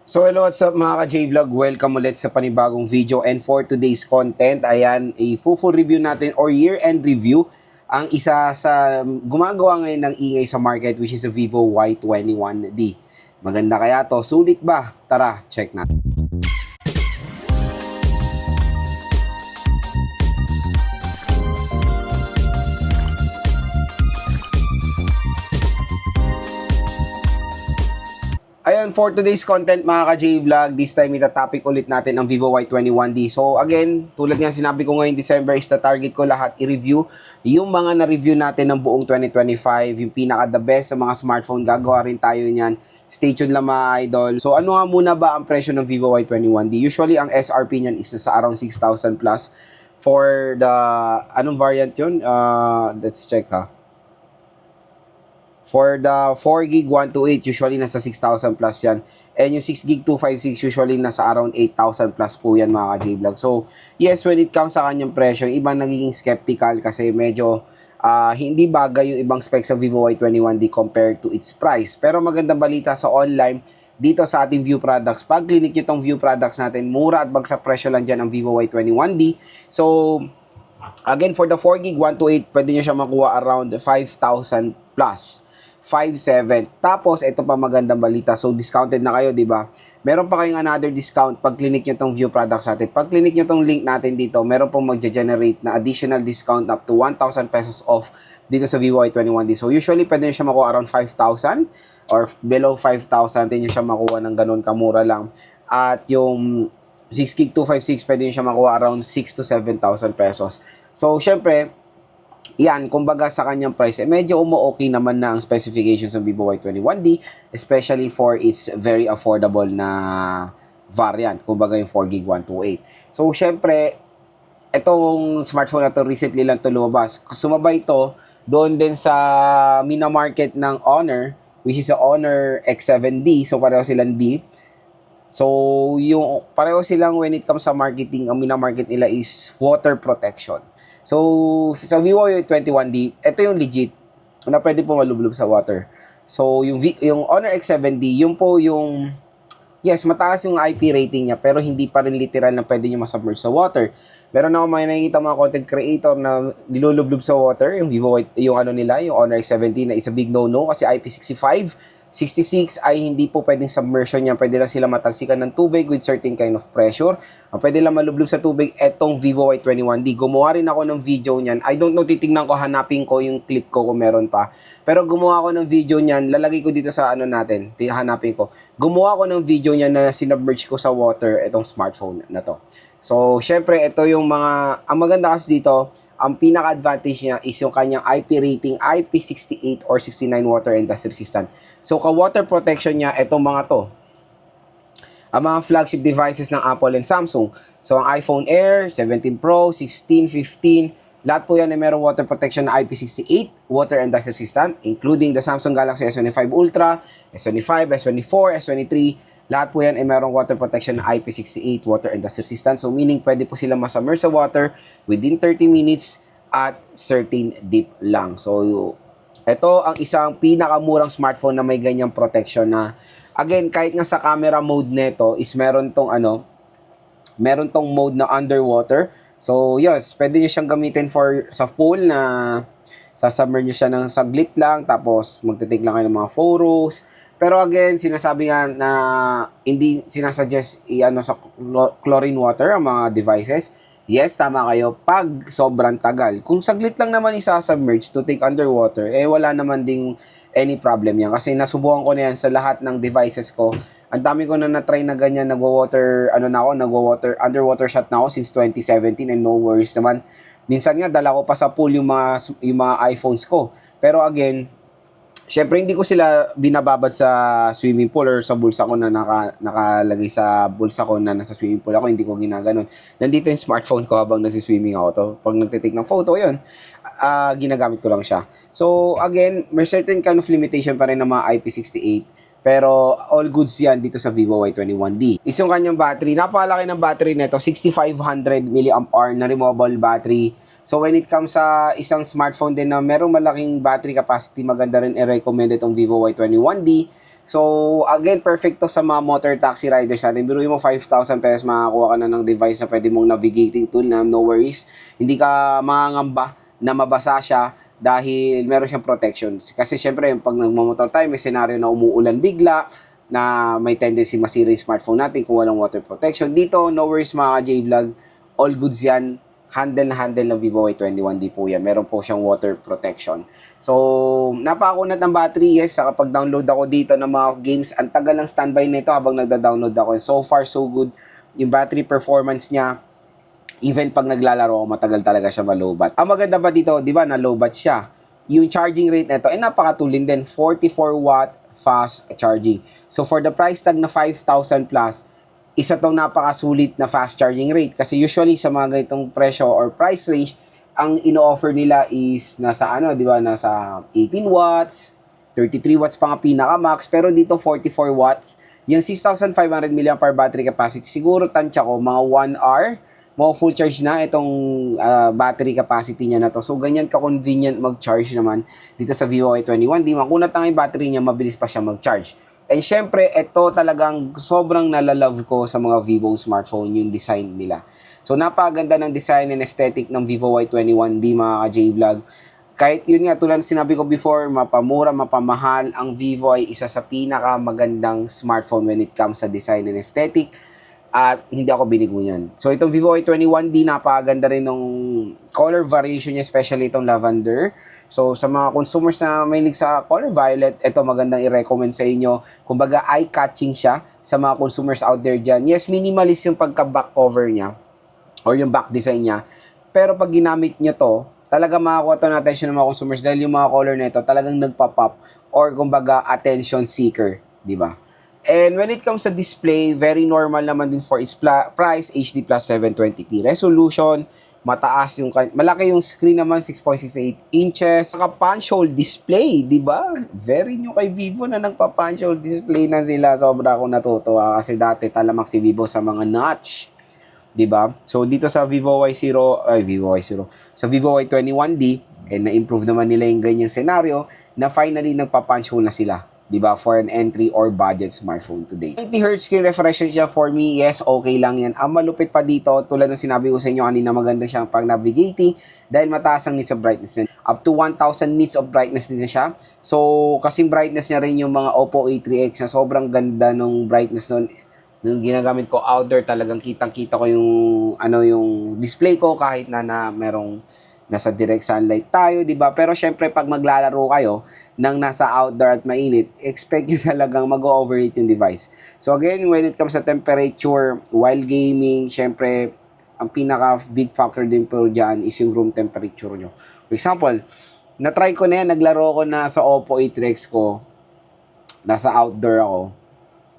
So hello, what's up mga ka-J-Vlog? Welcome ulit sa panibagong video, and for today's content, ayan, full review natin or year-end review ang isa sa gumagawa ngayon ng ingay sa market, which is a Vivo Y21D. Maganda kaya to? Sulit ba? Tara, check natin. Ayun, for today's content mga ka-J-Vlog, this time itatopic ulit natin ang Vivo Y21D. So again, tulad nga sinabi ko ngayon December is the target ko lahat i-review yung mga na-review natin ng buong 2025, yung pinaka-the best sa mga smartphone. Gagawa rin tayo niyan. Stay tuned lang mga idol. So ano nga muna ba ang presyo ng Vivo Y21D? Usually ang SRP niyan is sa around 6,000 plus. For the, anong variant yun? Let's check ha. For the 4GB 128, usually nasa 6,000 plus yan. And yung 6GB 256, usually nasa around 8,000 plus po yan mga ka-J-Vlog. So, yes, when it comes sa kanyang presyo, iba nagiging skeptical kasi medyo hindi bagay yung ibang specs ng Vivo Y21D compared to its price. Pero magandang balita sa online, dito sa ating view products. Pag clinic nyo itong view products natin, mura at bagsak presyo lang dyan ang Vivo Y21D. So, again, for the 4GB 128, pwede nyo siya makuha around 5,000 plus. 5,700. Tapos, ito pa magandang balita. So, discounted na kayo, di ba? Meron pa kayong another discount pag clinic nyo tong view products natin. Pag clinic nyo tong link natin dito, meron pong magge-generate na additional discount up to 1,000 pesos off dito sa Vivo Y21D. So, usually, pwede nyo siya makuha around 5,000 or below 5,000. Pwede nyo siya makuha ng ganun kamura lang. At yung 6GB 256, pwede nyo siya makuha around 6,000 to 7,000 pesos. So, syempre, yan, kumbaga sa kanyang price, medyo umu-okay naman na ang specifications ng Vivo Y21D, especially for its very affordable na variant, kumbaga yung 4GB 128. So, syempre, itong smartphone na to recently lang ito lumabas. Sumabay ito doon din sa mina market ng Honor, which is a Honor X7D. So, pareho silang D. So, yung pareho silang when it comes sa marketing, ang mina-market nila is water protection. So, sa Vivo Y21D, ito yung legit na pwede po malublob sa water. So, yung Honor X7D, yung po yung, yes, mataas yung IP rating niya, pero hindi pa rin literal na pwede nyo masubmerge sa water. Meron ako may nakikita mga content creator na nilulublob sa water, yung Vivo, yung ano nila, yung Honor X7D na is a big no-no kasi IP65, 66 ay hindi po pwedeng submersion niya. Pwede lang sila matalsikan ng tubig with certain kind of pressure. Pwede lang malublob sa tubig etong Vivo Y21D. Gumawa rin ako ng video niyan. I don't know, titignan ko, hanapin ko yung clip ko kung meron pa. Pero gumawa ako ng video niyan. Lalagay ko dito sa ano natin. Hanapin ko. Gumawa ako ng video niyan na sinubmerge ko sa water etong smartphone na to. So, syempre, ito yung mga, ang maganda kasi dito, ang pinaka-advantage niya is yung kanyang IP rating, IP68 or 69 water and dust resistant. So, ka-water protection niya, itong mga to. Ang mga flagship devices ng Apple and Samsung. So, ang iPhone Air, 17 Pro, 16, 15, lahat po yan ay merong water protection na IP68, water and dust resistant, including the Samsung Galaxy S25 Ultra, S25, S24, S23, lahat po yan ay merong water protection na IP68, water and dust resistant. So, meaning pwede po sila masubmerge sa water within 30 minutes at certain deep lang. So, ito ang isang pinakamurang smartphone na may ganyang protection na, again, kahit nga sa camera mode nito is meron tong ano, meron tong mode na underwater. So, yes, pwede nyo siyang gamitin for sa pool na sasubmerge nyo siya ng saglit lang, tapos magte-take lang kayo ng mga photos. Pero again, sinasabi nga na hindi sinasuggest i-ano sa chlorine water ang mga devices. Yes, tama kayo, pag sobrang tagal. Kung saglit lang naman isa-submerge to take underwater, wala naman ding any problem yan. Kasi nasubukan ko na yan sa lahat ng devices ko. Ang dami ko na na-try na ganyan, nagwa-water, underwater shot na ako since 2017 and no worries naman. Minsan nga, dala ko pa sa pool yung mga iPhones ko. Pero again, syempre, hindi ko sila binababad sa swimming pool or sa bulsa ko na nakalagay sa bulsa ko na nasa swimming pool ako. Hindi ko ginaganon. Nandito yung smartphone ko habang nagsiswimming ako to. Pag nagtitake ng photo, yun, ginagamit ko lang siya. So, again, may certain kind of limitation pa rin ng mga IP68. Pero all goods yan dito sa Vivo Y21D. Is yung kanyang battery. Napakalaki ng battery nito. 6,500 mAh na removable battery. So when it comes sa isang smartphone din na merong malaking battery capacity, maganda rin i-recommend itong Vivo Y21D. So, again, perfect to sa mga motor taxi riders natin. Biruin mo 5,000 pesos, makakuha ka na ng device na pwede mong navigating tool na no worries. Hindi ka mangangamba na mabasa siya dahil meron siyang protection. Kasi syempre, pag nagmamotor tayo, may senaryo na umuulan bigla, na may tendency masira yung smartphone natin kung walang water protection. Dito, no worries mga J-Vlog, all goods yan. Handle na handle ng Vivo Y21D po yan. Meron po siyang water protection. So, napakakunat ng battery. Yes, kapag download ako dito ng mga games, ang tagal ng standby nito habang nagda-download ako. So far, so good. Yung battery performance niya, even pag naglalaro ako, matagal talaga siya ma-lowbat. Ang maganda pa dito, di ba, na-lowbat siya. Yung charging rate nito, napakatulin din. 44 watt fast charging. So, for the price tag na 5,000 plus, isa tong napakasulit na fast charging rate kasi usually sa mga ganitong presyo or price range, ang ino-offer nila is nasa di ba, nasa 18 watts, 33 watts pa nga pinaka-max, pero dito 44 watts. Yung 6,500 mAh battery capacity, siguro tansya ko, mga 1 hour, full charge na itong battery capacity niya na to. So, ganyan ka-convenient mag-charge naman dito sa Vivo Y21. Di makunat na yung battery niya, mabilis pa siya mag-charge. And syempre, ito talagang sobrang nalalove ko sa mga Vivo smartphone, yung design nila. So, napakaganda ng design and aesthetic ng Vivo Y21D mga ka-J-Vlog. Kahit yun nga, tulad sinabi ko before, mapamura, mapamahal, ang Vivo ay isa sa pinakamagandang smartphone when it comes sa design and aesthetic. At hindi ako binigo yan. So, itong Vivo Y21D, napakaganda rin ng color variation niya, especially itong lavender. So, sa mga consumers na mahilig sa color violet, ito magandang i-recommend sa inyo. Kumbaga, eye-catching siya sa mga consumers out there dyan. Yes, minimalist yung pagka-back cover niya or yung back design niya. Pero pag ginamit niyo to, talaga makakuha to ng attention ng mga consumers dahil yung mga color nito talagang nagpa-pop or kumbaga attention seeker, di ba? And when it comes sa display, very normal naman din for its price, HD plus 720p resolution, mataas yung, malaki yung screen naman, 6.68 inches, naka-punch hole display, di ba? Very new kay Vivo na nagpa-punch hole display na sila, sobra akong natutuwa kasi dati talamak si Vivo sa mga notch, di ba? So dito sa Vivo Y0, sa Vivo Y21D, na-improve naman nila yung ganyang senaryo na finally nagpa-punch hole na sila. Diba, for an entry or budget smartphone today. 90Hz screen refresh rate siya for me, yes, okay lang yan. Ang malupit pa dito, tulad ng sinabi ko sa inyo kanina, maganda siyang pag navigating dahil mataas ang nits of brightness niya. Up to 1,000 nits of brightness din siya. So, kasing brightness niya rin yung mga Oppo A3X na sobrang ganda nung brightness nun. Nung ginagamit ko outdoor, talagang kitang-kita ko yung, yung display ko kahit na merong nasa direct sunlight tayo, di ba? Pero syempre, pag maglalaro kayo nang nasa outdoor at mainit, expect nyo talagang mag-overheat yung device. So again, when it comes sa temperature, while gaming, syempre, ang pinaka-big factor din po dyan is yung room temperature nyo. For example, na-try ko na yan, naglaro ko na sa Oppo A3X ko, nasa outdoor ako,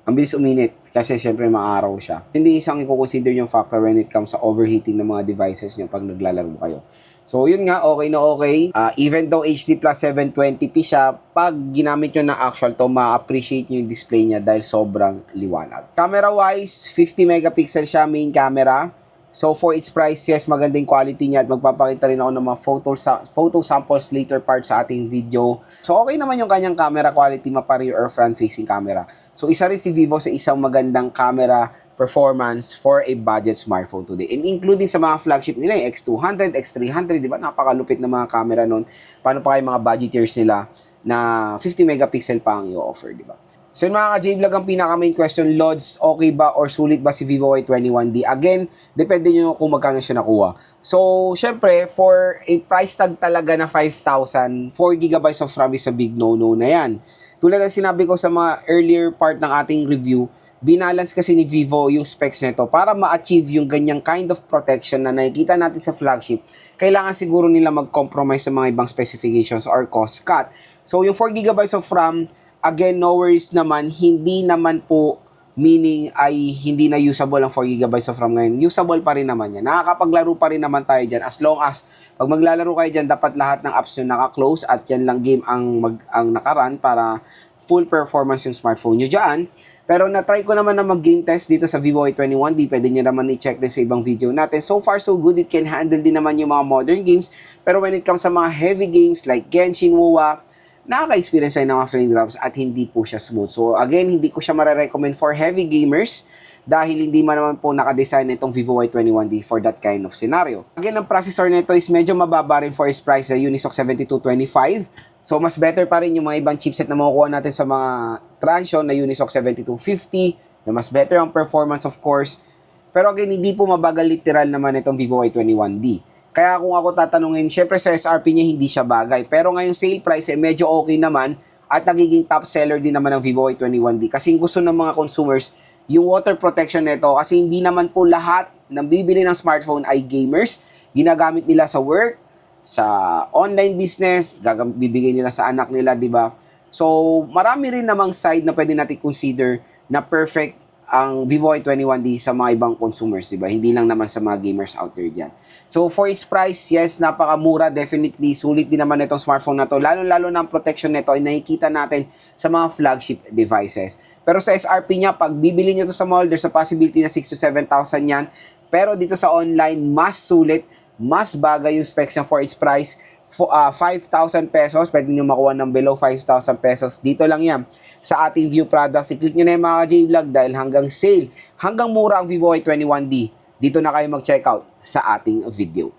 ang bilis uminit kasi syempre maaraw siya. Hindi isang i-consider yung factor when it comes sa overheating ng mga devices nyo pag naglalaro kayo. So, yun nga, okay na okay. Even though HD plus 720p siya, pag ginamit nyo na actual to, ma-appreciate nyo yung display niya dahil sobrang liwanag. Camera-wise, 50 megapixel siya, main camera. So, for its price, yes, magandang quality niya at magpapakita rin ako ng mga photo samples later part sa ating video. So, okay naman yung kanyang camera quality, mapa-rear or front-facing camera. So, isa rin si Vivo sa isang magandang camera performance for a budget smartphone today. And including sa mga flagship nila, yung X200, X300, di ba? Napakalupit na mga camera nun. Paano pa kayo mga budgeters nila na 50 megapixel pa ang i-offer, di ba? So yun mga ka-J-Vlog, ang pinaka-main question, Lods, okay ba or sulit ba si Vivo Y21D? Again, depende nyo kung magkano siya nakuha. So, syempre, for a price tag talaga na 5,000, 4GB of RAM is a big no-no na yan. Tulad ng sinabi ko sa mga earlier part ng ating review, binalance kasi ni Vivo yung specs nito para ma-achieve yung ganyang kind of protection na nakikita natin sa flagship. Kailangan siguro nila mag-compromise sa mga ibang specifications or cost cut. So, yung 4GB of RAM, again, no worries naman, hindi naman po meaning ay hindi na usable ang 4GB of RAM ngayon. Usable pa rin naman yan. Nakakapaglaro pa rin naman tayo dyan. As long as, pag maglalaro kayo dyan, dapat lahat ng apps nyo naka-close at yan lang game ang naka-run para full performance yung smartphone nyo dyan. Pero na-try ko naman na mag-game test dito sa Vivo Y21D. Pwede nyo naman i-check din sa ibang video natin. So far, so good. It can handle din naman yung mga modern games. Pero when it comes sa mga heavy games like Genshin, WoA, nakaka-experience tayo ng mga frame drops at hindi po siya smooth. So again, hindi ko siya mare-recommend for heavy gamers dahil hindi man naman po nakadesign itong Vivo Y21D for that kind of scenario. Again, ang processor nito is medyo mababa rin for its price sa Unisoc 7225. So mas better pa rin yung mga ibang chipset na makukuha natin sa mga Transsion na Unisoc 7250 na mas better ang performance of course. Pero again, hindi po mabagal literal naman itong Vivo Y21D. Kaya kung ako tatanungin, syempre sa SRP niya hindi siya bagay. Pero ngayong sale price medyo okay naman at nagiging top seller din naman ng Vivo Y21D. Kasi gusto ng mga consumers yung water protection nito kasi hindi naman po lahat ng bibili ng smartphone ay gamers. Ginagamit nila sa work, sa online business, bibigay nila sa anak nila, di ba? So, marami rin namang side na pwede natin consider na perfect ang Vivo Y21D sa mga ibang consumers, di ba? Hindi lang naman sa mga gamers out there dyan. So, for its price, yes, napakamura, definitely. Sulit din naman itong smartphone na to. Lalo-lalo na ang protection nito ay nakikita natin sa mga flagship devices. Pero sa SRP niya, pag bibili nyo to sa mall, there's a possibility na 6,000 to 7,000 yan. Pero dito sa online, mas sulit, mas bagay yung specs niya for its price. 5,000 pesos, pwede nyo makuha ng below 5,000 pesos. Dito lang yan sa ating View Products. I-click nyo na yung mga J-Vlog dahil hanggang sale, hanggang mura ang Vivo Y21D. Dito na kayo mag-checkout sa ating video.